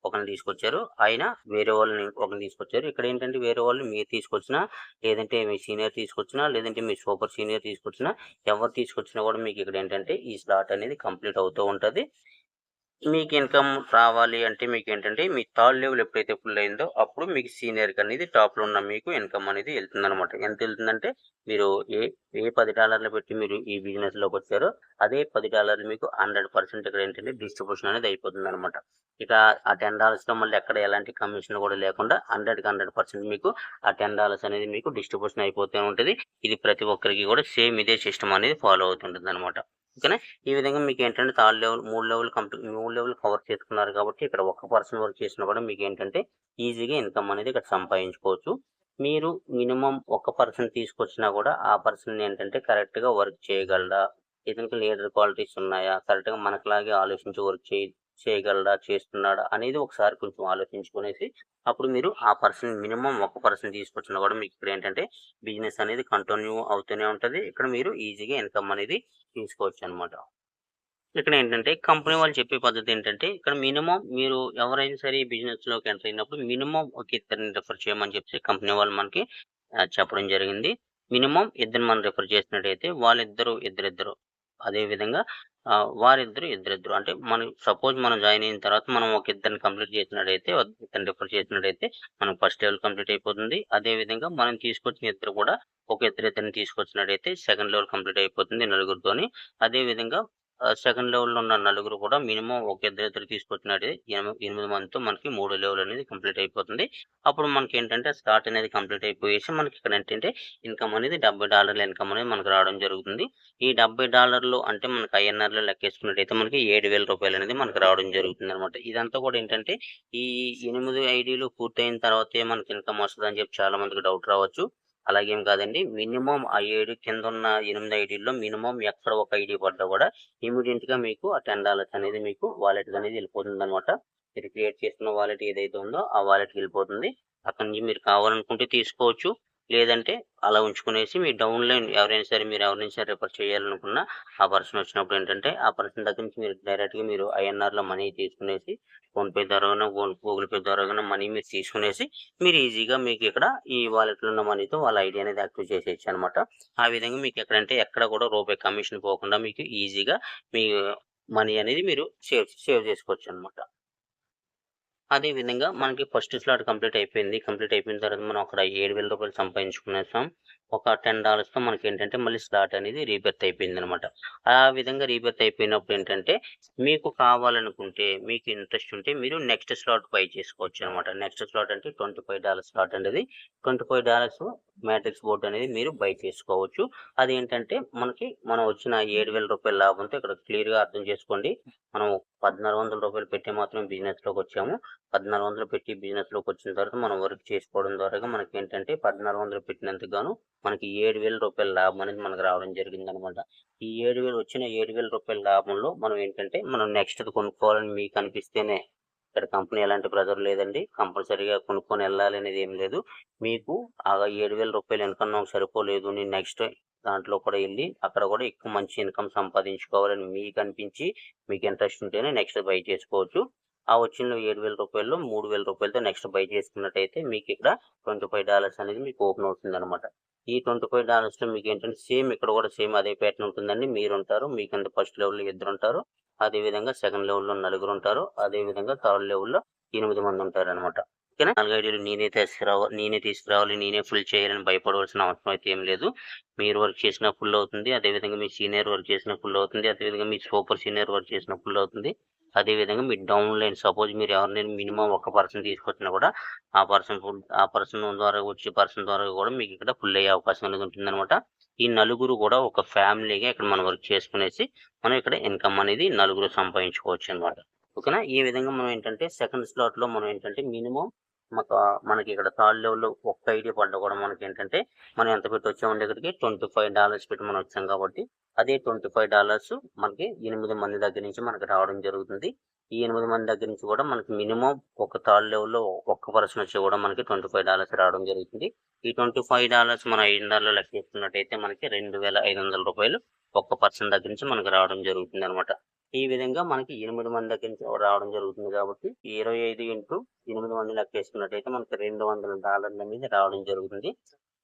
[SPEAKER 1] ఒకరిని తీసుకొచ్చారు. ఆయన వేరే వాళ్ళని ఒకరిని తీసుకొచ్చారు. ఇక్కడేంటంటే వేరే వాళ్ళు మీరు తీసుకొచ్చినా, లేదంటే మీ సీనియర్ తీసుకొచ్చినా, లేదంటే మీ సూపర్ సీనియర్ తీసుకొచ్చినా, ఎవరు తీసుకొచ్చినా కూడా మీకిక్కడేంటంటే ఈ స్లాట్ అనేది కంప్లీట్ అవుతూ ఉంటది. మీకు ఇన్‌కమ్ రావాలి అంటే మీకేంటంటే మీ థర్డ్ లెవెల్ ఎప్పుడైతే ఫుల్ అయిందో అప్పుడు మీకు సీనియర్‌కి అనేది టాప్‌లో ఉన్న మీకు ఇన్‌కమ్ అనేది ఎళ్తుందనమాట. ఎంతెళ్తుందంటే మీరు ఏ ఏ $10 పెట్టి మీరు ఈ బిజినెస్‌లోకొచ్చారో అదే $10 మీకు 100% ఇక్కడేంటంటే డిస్ట్రిబ్యూషన్ అనేది అయిపోతుందనమాట. ఇక ఆ $10లో మళ్ళీ ఎక్కడ ఎలాంటి కమిషన్ కూడా లేకుండా 100కి 100% మీకు ఆ $10 అనేది మీకు డిస్ట్రిబ్యూషన్ అయిపోతూ ఉంటది. ఇది ప్రతి ఒక్కరికి కూడా సేమ్ ఇదే సిస్టమ్ అనేది ఫాలో అవుతుంటుందనమాట. ఓకేనా? ఈ విధంగా మీకేంటంటే థర్డ్ లెవెల్ 3 లెవెల్ కవర్ చేసుకున్నారు కాబట్టి ఇక్కడ ఒక్క పర్సన్ వర్క్ చేసినా కూడా మీకేంటంటే ఈజీగా ఇన్‌కమ్ అనేది ఇక్కడ సంపాదించుకోవచ్చు. మీరు మినిమమ్ ఒక పర్సన్ తీసుకొచ్చినా కూడా ఆ పర్సన్ ఏంటంటే కరెక్ట్‌గా వర్క్ చేయగలడా? ఇతనికి లీడర్ క్వాలిటీస్ ఉన్నాయా? కరెక్ట్‌గా మనకులాగే ఆలోచించి చేయగలడా? చేస్తున్నాడా? అనేది ఒకసారి కొంచెం ఆలోచించుకునేసి అప్పుడు మీరు ఆ పర్సన్ మినిమమ్ ఒక పర్సన్ తీసుకొచ్చినా కూడా మీకిక్కడేంటంటే బిజినెస్ అనేది కంటిన్యూ అవుతూనే ఉంటది. ఇక్కడ మీరు ఈజీగా ఇన్‌కమ్ అనేది తీసుకోవచ్చనమాట. ఇక్కడేంటంటే కంపెనీ వాళ్ళు చెప్పే పద్ధతేంటంటే, ఇక్కడ మినిమమ్ మీరు ఎవరైనా సరే ఈ బిజినెస్‌లోకి ఎంటర్ అయినప్పుడు మినిమమ్ ఒక ఇద్దరిని రిఫర్ చేయమని చెప్పేసి కంపెనీ వాళ్ళు మనకి చెప్పడం జరిగింది. మినిమమ్ ఇద్దరిని మనం రిఫర్ చేసినట్టయితే వాళ్ళిద్దరూ ఇద్దరిద్దరు. అదే విధంగా ఇద్దరిద్దరు. అంటే మనం జాయిన్ అయిన తర్వాత మనం ఒక ఇద్దరిని కంప్లీట్ చేసినట్టయితే, ఇద్దరిని రిఫర్ చేసినట్టయితే మనకు ఫస్ట్ లెవెల్ కంప్లీట్ అయిపోతుంది. అదే విధంగా మనం తీసుకొచ్చిన ఇద్దరు కూడా ఒక ఇద్దరిని తీసుకొచ్చినట్టయితే సెకండ్ లెవెల్ కంప్లీట్ అయిపోతుంది నలుగురితోని. అదే విధంగా సెకండ్ లెవెల్‌లో ఉన్న నలుగురు కూడా మినిమమ్ ఒక ఇద్దరిద్దరు తీసుకొచ్చినట్టే 8 మందితో మనకి మూడో లెవెల్ అనేది కంప్లీట్ అయిపోతుంది. అప్పుడు మనకేంటంటే స్లాట్ అనేది కంప్లీట్ అయిపోయేసి మనకి ఇక్కడ ఏంటంటే ఇన్‌కమ్ అనేది $70 ఇన్‌కమ్ అనేది మనకు రావడం జరుగుతుంది. ఈ $70 అంటే మనకి ఐఎన్ఆర్‌లో లెక్కేసుకున్నట్టయితే మనకి రూ. 7,000 అనేది మనకు రావడం జరుగుతుందనమాట. ఇదంతా కూడా ఏంటంటే ఈ 8 ఐడీలు పూర్తయిన తర్వాతే మనకి ఇన్‌కమ్ వస్తదని చెప్పి చాలా మందికి డౌట్ రావచ్చు. అలాగేం కాదండి. మినిమమ్ ఆ 7 కిందున్న 8 ఐడీల్లో మినిమమ్ ఎక్కడ ఒక ఐడీ పడ్డా కూడా ఇమ్మీడియేట్‌గా మీకు ఆ $10 అనేది మీకు వాలెట్‌కి అనేది వెళ్ళిపోతుందనమాట. మీరు క్రియేట్ చేసుకున్న వాలెట్ ఏదైతే ఉందో ఆ వాలెట్‌కి వెళ్ళిపోతుంది. అక్కడి నుంచి మీరు కావాలనుకుంటే తీసుకోవచ్చు. లేదంటే అలా ఉంచుకునేసి మీ డౌన్‌లైన్ ఎవరినైనా సరే రిఫర్ చేయాలనుకున్న ఆ పర్సన్ వచ్చినప్పుడు ఏంటంటే ఆ పర్సన్ దగ్గర నుంచి మీరు డైరెక్ట్‌గా మీరు ఐఎన్ఆర్‌లో మనీ తీసుకునేసి ఫోన్‌పే ద్వారా గానో, గూగుల్ పే ద్వారా గానో మనీ మీరు తీసుకునేసి మీరు ఈజీగా మీకు ఇక్కడ ఈ వాలెట్‌లో ఉన్న మనీతో వాళ్ళ ఐడీ అనేది యాక్టివ్ చేసేయొచ్చనమాట. ఆ విధంగా మీకు ఎక్కడ కూడా రూపాయి కమిషన్ పోకుండా మీకు ఈజీగా మీ మనీ అనేది మీరు సేవ్ చేసుకోవచ్చనమాట. అదే విధంగా మనకి ఫస్ట్ స్లాట్ కంప్లీట్ అయిపోయింది. కంప్లీట్ అయిపోయిన తర్వాత మనం అక్కడ రూ. 7,000 సంపాదించుకునేసాం. ఒక $10తో మనకేంటంటే మళ్ళీ స్లాట్ అనేది రీబర్త్ అయిపోయిందనమాట. ఆ విధంగా రీబర్త్ అయిపోయినప్పుడు ఏంటంటే మీకు కావాలనుకుంటే మీకు ఇంట్రెస్ట్ ఉంటే మీరు నెక్స్ట్ స్లాట్ బై చేసుకోవచ్చనమాట. నెక్స్ట్ స్లాట్ అంటే $25 స్లాట్ అండి అది. $25 మ్యాట్రిక్స్ బోర్డ్ అనేది మీరు బై చేసుకోవచ్చు. అదేంటంటే మనం వచ్చిన రూ. 7,000 లాభంతో ఇక్కడ క్లియర్‌గా అర్థం చేసుకోండి. మనం రూ. 1,400 పెట్టి మాత్రమే బిజినెస్‌లోకి వచ్చాము. 1,400 పెట్టి బిజినెస్‌లోకి వచ్చిన తర్వాత మనం వర్క్ చేసుకోవడం ద్వారా మనకేంటంటే 1,400 పెట్టినందుకు గాను మనకి రూ. 7,000 లాభం అనేది మనకు రావడం జరిగిందనమాట. ఈ 7,000 వచ్చిన రూ. 7,000 లాభంలో మనం ఏంటంటే మనం నెక్స్ట్‌ది కొనుక్కోవాలని మీకు అనిపిస్తేనే ఇక్కడ కంపెనీ ఎలాంటి ప్రెషర్ లేదండి. కంపల్సరీగా కొనుక్కొని వెళ్ళాలి అనేది ఏం లేదు. మీకు ఆ రూ. 7,000 ఇన్‌కమ్ నాకు సరిపోలేదు. నేను నెక్స్ట్ దాంట్లో కూడా ఎళ్లి అక్కడ కూడా ఎక్కువ మంచి ఇన్‌కమ్ సంపాదించుకోవాలని మీకు అనిపించి మీకు ఇంట్రెస్ట్ ఉంటేనే నెక్స్ట్ బై చేసుకోవచ్చు. ఆ వచ్చిన రూ. 7,000లో రూ. 3,000తో నెక్స్ట్ బై చేసుకున్నట్టయితే మీకిక్కడ $25 అనేది మీకు ఓపెన్ అవుతుందనమాట. ఈ $25లో మీకేంటంటే ఇక్కడ కూడా సేమ్ అదే ప్యాటర్న్ ఉంటుందండి. మీరుంటారు. మీ కింద ఫస్ట్ లెవెల్‌లో ఇద్దరుంటారు. అదే విధంగా సెకండ్ లెవెల్‌లో నలుగురుంటారు. అదే విధంగా థర్డ్ లెవెల్‌లో 8 మందుంటారనమాట. ఓకేనా? 4 ఐడీలు నేనే తీసుకురావాలి, నేనే ఫుల్ చేయాలని భయపడవలసిన అవసరం అయితే ఏం లేదు. మీరు వర్క్ చేసినా ఫుల్ అవుతుంది. అదే విధంగా మీ సీనియర్ వర్క్ చేసినా ఫుల్ అవుతుంది. అదే విధంగా మీ సూపర్ సీనియర్ వర్క్ చేసినా ఫుల్ అవుతుంది. అదే విధంగా మీ డౌన్‌లైన్ సపోజ్ మీరు ఎవరినైనా మినిమమ్ ఒక పర్సన్ తీసుకొచ్చినా కూడా ఆ పర్సన్ ద్వారా వచ్చే పర్సన్ ద్వారా కూడా మీకు ఇక్కడ ఫుల్ అయ్యే అవకాశం అనేది ఉంటుందనమాట. ఈ నలుగురు కూడా ఒక ఫ్యామిలీగా ఇక్కడ మనం వర్క్ చేసుకునేసి మనం ఇక్కడ ఇన్‌కమ్ అనేది నలుగురు సంపాదించుకోవచ్చనమాట. ఓకేనా? ఈ విధంగా మనం ఏంటంటే సెకండ్ స్లాట్‌లో మనం ఏంటంటే మినిమమ్ మనకి ఇక్కడ థర్డ్ లెవెల్‌లో ఒక్క ఐడీ పడ్డా కూడా మనకేంటంటే మనం ఎంత పెట్టి వచ్చామండి ఇక్కడికి $25 పెట్టి మనం వచ్చాం కాబట్టి అదే $25 మనకి 8 మంది దగ్గర నుంచి మనకు రావడం జరుగుతుంది. ఈ 8 మంది దగ్గర నుంచి కూడా మనకి మినిమమ్ ఒక థర్డ్ లెవెల్‌లో ఒక్క పర్సన్ వచ్చి కూడా మనకి $25 రావడం జరుగుతుంది. ఈ $25 మనం ఐఎన్ఆర్‌లో లెక్కేసుకున్నట్టయితే మనకి రూ. 2,500 ఒక్క పర్సన్ దగ్గర నుంచి మనకు రావడం జరుగుతుందనమాట. ఈ విధంగా మనకి 8 మంది దగ్గర నుంచి రావడం జరుగుతుంది కాబట్టి 25 ఇంటూ 8 మంది లెక్కేసుకున్నట్టయితే మనకి $200 అనేది రావడం జరుగుతుంది.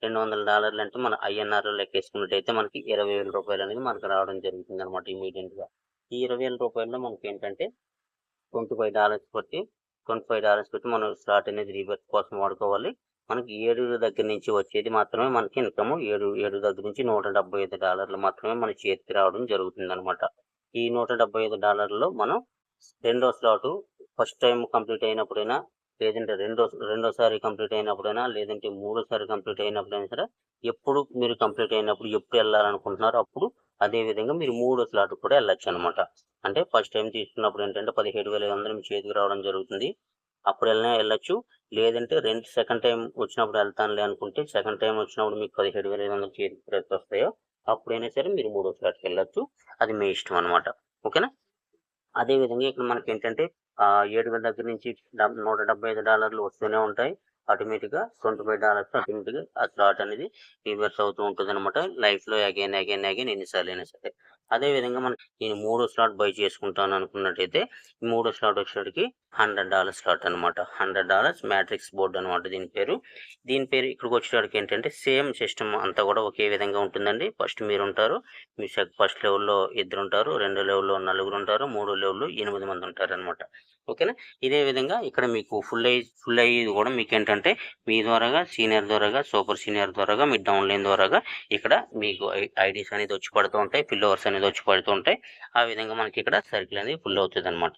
[SPEAKER 1] $200 అంటే మన ఐఎన్ఆర్‌లో లెక్కేసుకున్నట్టయితే మనకి రూ. 20,000 అనేది మనకు రావడం జరుగుతుందనమాట ఇమ్మీడియేట్‌గా. ఈ రూ. 20,000లో మనకేంటంటే $25 పెట్టి మనం స్లాట్ అనేది రీబర్త్ కోసం వాడుకోవాలి. మనకి 7 దగ్గర నుంచి వచ్చేది మాత్రమే మనకి ఇన్‌కమ్ 7 దగ్గర నుంచి $175 మాత్రమే మన చేతికి రావడం జరుగుతుందనమాట. ఈ $175లో మనం రెండో స్లాటు ఫస్ట్ టైమ్ కంప్లీట్ అయినప్పుడైనా, లేదంటే రెండోసారి కంప్లీట్ అయినప్పుడైనా, లేదంటే మూడోసారి కంప్లీట్ అయినప్పుడైనా సరే, ఎప్పుడు మీరు కంప్లీట్ అయినప్పుడు ఎప్పుడు ఎళ్ళాలనుకుంటున్నారో అప్పుడు అదే విధంగా మీరు మూడో స్లాట్‌కి కూడా ఎళ్ళొచ్చనమాట. అంటే ఫస్ట్ టైమ్ తీసుకున్నప్పుడు ఏంటంటే 17,500 మీ చేతికి రావడం జరుగుతుంది. అప్పుడు ఎళ్ళొచ్చు. లేదంటే సెకండ్ టైమ్ వచ్చినప్పుడు ఎళ్తానులే అనుకుంటే, సెకండ్ టైమ్ వచ్చినప్పుడు మీకు 17,500 చేతికి ఎప్పుడైతే వస్తాయో అప్పుడైనా సరే మీరు మూడో స్లాట్‌కి ఎళ్ళొచ్చు. అది మీ ఇష్టం అనమాట. ఓకేనా? అదే విధంగా ఇక్కడ మనకేంటంటే 7,000 దగ్గర నుంచి $175 వస్తూనే ఉంటాయి. ఆటోమేటిక్‌గా $25 ఆటోమేటిక్‌గా ఆ స్లాట్ అనేది రివర్స్ అవుతూ ఉంటదనమాట. లైఫ్‌లో అగైన్ ఎన్ని సార్లైనా సరే. అదే విధంగా నేను మూడో స్లాట్ బై చేసుకుంటాను అనుకున్నట్టయితే, మూడో స్లాట్ వచ్చేసరికి $100 స్లాట్ అనమాట. $100 మ్యాట్రిక్స్ బోర్డ్ అనమాట దీని పేరు. ఇక్కడికి వచ్చేసరికి ఏంటంటే సేమ్ సిస్టమ్ అంతా కూడా ఒకే విధంగా ఉంటుందండి. ఫస్ట్ మీరుంటారు. ఫస్ట్ లెవెల్‌లో ఇద్దరుంటారు. రెండో లెవెల్‌లో నలుగురుంటారు. మూడో లెవెల్‌లో 8 మంది ఉంటారనమాట. ఓకేనా. ఇదే విధంగా ఇక్కడ మీకు ఫుల్ అయ్యేది కూడా మీకు ఏంటంటే మీ ద్వారాగా సీనియర్ ద్వారాగా సూపర్ సీనియర్ ద్వారాగా మీ డౌన్లైన్ ద్వారాగా ఇక్కడ మీకు ఐడీస్ అనేది వచ్చి పడుతూ ఉంటాయి, ఫిల్ అవర్స్ అనేది వచ్చి పడుతూ ఉంటాయి. ఆ విధంగా మనకి ఇక్కడ సర్కిల్ అనేది ఫుల్ అవుతుంది అనమాట.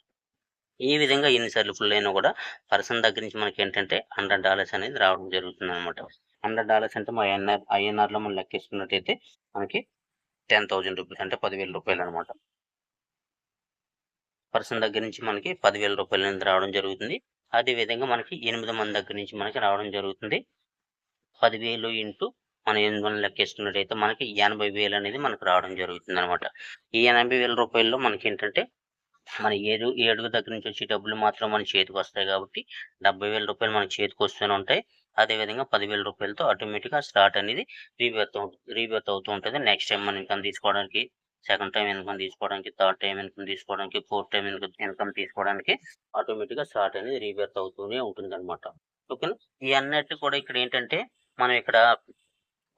[SPEAKER 1] ఈ విధంగా ఎన్నిసార్లు ఫుల్ అయినా కూడా పర్సన్ దగ్గర నుంచి మనకి ఏంటంటే $100 అనేది రావడం జరుగుతుంది అనమాట. $100 అంటే మా ఐఎన్ఆర్లో మనం లెక్కేసుకున్నట్టయితే మనకి 10,000 రూపీస్ అంటే 10,000 రూపాయలు అనమాట. పర్సన్ దగ్గర నుంచి మనకి 10,000 రూపాయలు అనేది రావడం జరుగుతుంది. అదేవిధంగా మనకి 8 మంది దగ్గర నుంచి మనకి రావడం జరుగుతుంది. 10,000 ఇంటూ మనం 8 మంది లెక్కేసుకున్నట్టయితే మనకి 80,000 అనేది మనకు రావడం జరుగుతుంది అనమాట. ఈ 80,000 రూపాయల్లో మనకి ఏంటంటే మన ఏడుగురు దగ్గర నుంచి వచ్చే డబ్బులు మాత్రం మన చేతికి వస్తాయి కాబట్టి 70,000 రూపాయలు మన చేతికి వస్తూనే ఉంటాయి. అదేవిధంగా 10,000 రూపాయలతో ఆటోమేటిక్గా స్టార్ట్ అనేది రీబర్త్ అవుతూ ఉంటుంది. నెక్స్ట్ టైం మనం ఇన్కమ్ తీసుకోవడానికి, సెకండ్ టైం ఇన్కమ్ తీసుకోవడానికి, థర్డ్ టైం ఇన్కమ్ తీసుకోవడానికి, ఫోర్త్ టైం ఇన్కమ్ తీసుకోవడానికి ఆటోమేటిక్గా స్టార్ట్ అనేది రీబర్త్ అవుతూనే ఉంటుంది అనమాట. ఓకేనా. ఈ అన్నిటి కూడా ఇక్కడ ఏంటంటే మనం ఇక్కడ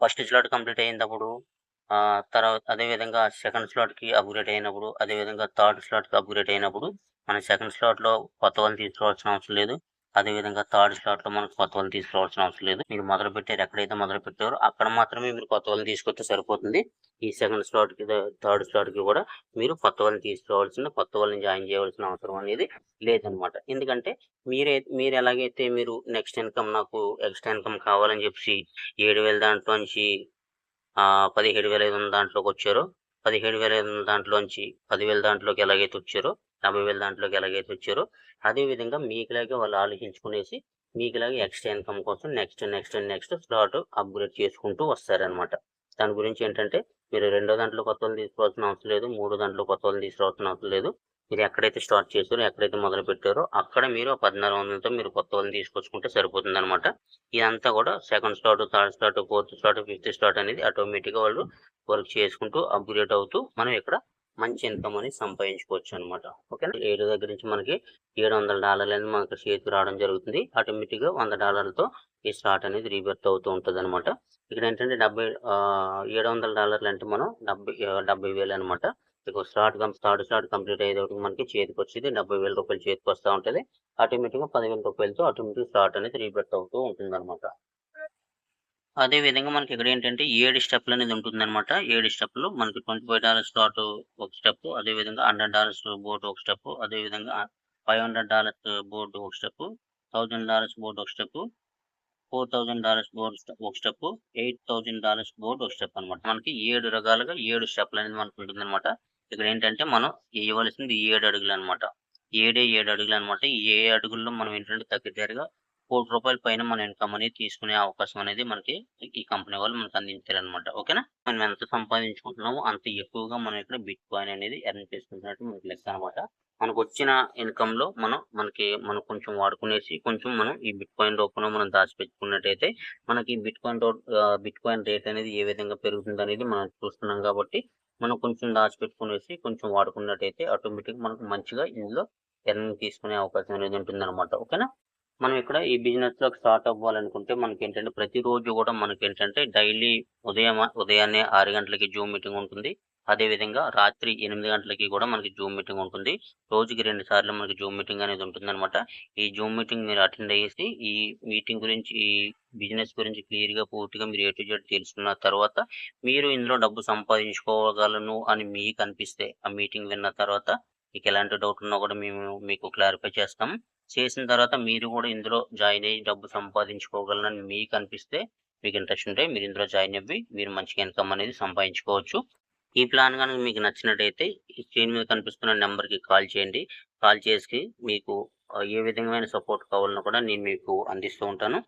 [SPEAKER 1] ఫస్ట్ స్లాట్ కంప్లీట్ అయినప్పుడు తర్వాత అదేవిధంగా సెకండ్ స్లాట్‌కి అప్‌గ్రేడ్ అయినప్పుడు, అదేవిధంగా థర్డ్ స్లాట్‌కి అప్‌గ్రేడ్ అయినప్పుడు, మనం సెకండ్ స్లాట్‌లో కొత్త వాళ్ళని తీసుకురావాల్సిన అవసరం లేదు. అదేవిధంగా థర్డ్ స్లాట్‌లో మనకు కొత్త వాళ్ళని తీసుకురావాల్సిన అవసరం లేదు. మీరు ఎక్కడైతే మొదలుపెట్టారో అక్కడ మాత్రమే మీరు కొత్త వాళ్ళని తీసుకొస్తే సరిపోతుంది. ఈ సెకండ్ స్లాట్‌కి, థర్డ్ స్లాట్‌కి కూడా మీరు కొత్త వాళ్ళని కొత్త వాళ్ళని జాయిన్ చేయవలసిన అవసరం అనేది లేదనమాట. ఎందుకంటే మీరు ఎలాగైతే మీరు నెక్స్ట్ ఇన్కమ్ నాకు ఎక్స్ట్రా ఇన్కమ్ కావాలని చెప్పేసి 7,000 దాంట్లోంచి 17,500 దాంట్లోకొచ్చారో, 17,500 దాంట్లోంచి 10,000 దాంట్లోకి ఎలాగైతే వచ్చారో, 50,000 దాంట్లోకి ఎలాగైతే వచ్చారో, అదే విధంగా మీకులాగే వాళ్ళు ఆలోచించుకునేసి మీకులాగే ఎక్స్ట్రా ఇన్కమ్ కోసం నెక్స్ట్ స్లాట్ అప్‌గ్రేడ్ చేసుకుంటూ వస్తారనమాట. దాని గురించి ఏంటంటే మీరు రెండో దాంట్లో కొత్తోళ్ళని తీసుకోవాల్సిన అవసరం లేదు. మూడో దాంట్లో కొత్తోళ్ళని తీసుకురావాల్సిన అవసరం లేదు. మీరు ఎక్కడైతే స్టార్ట్ చేసారో, ఎక్కడైతే మొదలుపెట్టారో అక్కడ మీరు 1,400తో మీరు కొత్త వాళ్ళని తీసుకొచ్చుకుంటే సరిపోతుందనమాట. ఇదంతా కూడా second slot, third slot, fourth slot, fifth slot అనేది ఆటోమేటిక్‌గా వాళ్ళు వర్క్ చేసుకుంటూ అప్‌గ్రేడ్ అవుతూ మనం ఇక్కడ మంచి ఇన్కమ్ అనేది సంపాదించుకోవచ్చు అనమాట. ఓకేనా. 7 దగ్గర నుంచి మనకి $700 అనేది మనకు చేతికి రావడం జరుగుతుంది. ఆటోమేటిక్‌గా $100తో ఈ స్లాట్ అనేది రీబర్త్ అవుతూ ఉంటదనమాట. ఇక్కడ ఏంటంటే $700 అంటే మనం 70,000 అనమాట. మీకు థర్డ్ స్లాట్ కంప్లీట్ అయ్యేటప్పటికి మనకి చేతికొచ్చేది $70,000 చేతికొస్తా ఉంటది. ఆటోమేటిక్‌గా $10,000తో ఆటోమేటిక్ స్లాట్ అనేది రీబర్త్ అవుతూ ఉంటుందనమాట. అదే విధంగా మనకి ఇక్కడ ఏంటంటే 7 స్టెప్‌లు అనేది ఉంటుందనమాట. 7 స్టెప్‌లు మనకి $25 స్లాట్ ఒక స్టెప్, అదేవిధంగా $100 బోర్డ్ ఒక స్టెప్, అదేవిధంగా $500 బోర్డ్ ఒక స్టెప్, $1,000 బోర్డ్ ఒక స్టెప్, $4,000 బోర్డ్ ఒక స్టెప్, $8,000 బోర్డ్ ఒక స్టెప్ అనమాట. మనకి 7 రకాలుగా 7 స్టెప్‌లు అనేది మనకు ఉంటుందనమాట. ఇక్కడ ఏంటంటే మనం ఎయ్యవలసింది 7 అడుగులనమాట. 7 అడుగులనమాట. ఈ 7 అడుగుల్లో మనం ఏంటంటే దగ్గరగా ₹1,00,00,000 పైన మన ఇన్కమ్ అనేది తీసుకునే అవకాశం అనేది మనకి ఈ కంపెనీ వాళ్ళు మనకు అందించారనమాట. ఓకేనా. మనం ఎంత సంపాదించుకుంటున్నామో అంత ఎక్కువగా మనం ఇక్కడ బిట్ కాయిన్ అనేది ఎర్న్ చేసుకుంటున్నట్టు మనకి లెక్క అనమాట. మనకొచ్చిన ఇన్కమ్‌లో మనం కొంచెం వాడుకునేసి కొంచెం మనం ఈ బిట్ కాయిన్ రూపంలో మనం దాచిపెట్టుకున్నట్టయితే మనకి బిట్ కాయిన్ రేట్ అనేది ఏ విధంగా పెరుగుతుందనేది మనం చూస్తున్నాం కాబట్టి మనం కొంచెం దాచిపెట్టుకునేసి కొంచెం వాడుకున్నట్టయితే ఆటోమేటిక్‌గా మనకు మంచిగా ఇందులో ఎర్నింగ్ తీసుకునే అవకాశం అనేది ఉంటుందనమాట. ఓకేనా. మనం ఇక్కడ ఈ బిజినెస్‌లోకి స్టార్ట్ అవ్వాలనుకుంటే మనకేంటంటే ప్రతిరోజు కూడా మనకేంటంటే డైలీ ఉదయాన్నే 6 గంటలకి జూమ్ మీటింగ్ ఉంటుంది. అదేవిధంగా రాత్రి 8 గంటలకి కూడా మనకి జూమ్ మీటింగ్ ఉంటుంది. రోజుకి 2 సార్లు మనకి జూమ్ మీటింగ్ అనేది ఉంటుందనమాట. ఈ జూమ్ మీటింగ్ మీరు అటెండ్ అయ్యేసి ఈ మీటింగ్ గురించి, ఈ బిజినెస్ గురించి క్లియర్‌గా పూర్తిగా మీరు ఏ టు జెడ్ తెలుసుకున్న తర్వాత మీరు ఇందులో డబ్బు సంపాదించుకోగలను అని మీకు అనిపిస్తే ఆ మీటింగ్ విన్న తర్వాత మీకు ఎలాంటి డౌట్ ఉన్నా కూడా మేము మీకు క్లారిఫై చేస్తాం. చేసిన తర్వాత మీరు కూడా ఇందులో జాయిన్ అయ్యి డబ్బు సంపాదించుకోగలనని మీకు అనిపిస్తే, మీకు ఇంట్రెస్ట్ ఉంటే మీరు ఇందులో జాయిన్ అవ్వి మీరు మంచిగా ఇన్కమ్ అనేది సంపాదించుకోవచ్చు. ఈ ప్లాన్ గనుక మీకు నచ్చినట్టయితే ఈ స్క్రీన్ మీద కనిపిస్తున్న నెంబర్‌కి కాల్ చేయండి. కాల్ చేసి మీకు ఏ విధమైన సపోర్ట్ కావాలన్నా కూడా నేను మీకు అందిస్తూ ఉంటాను.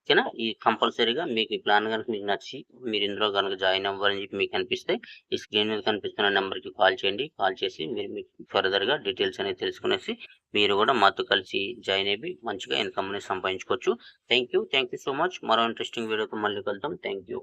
[SPEAKER 1] ఓకేనా. ఈ కంపల్సరీగా మీకు ఈ ప్లాన్ గనుక మీకు నచ్చి మీరు ఇందులో గనుక జాయిన్ అవ్వాలని చెప్పి మీకు అనిపిస్తే ఈ స్క్రీన్ మీద కనిపిస్తున్న నెంబర్‌కి కాల్ చేయండి. కాల్ చేసి మీరు మీకు ఫర్దర్‌గా డీటెయిల్స్ అనేది తెలుసుకునేసి మీరు కూడా మాతో కలిసి జాయిన్ అయ్యి మంచిగా ఇన్కమ్ అనేది సంపాదించుకోవచ్చు. Thank you so much. మరో ఇంట్రెస్టింగ్ వీడియోతో మళ్ళీ కలుద్దాం. Thank you.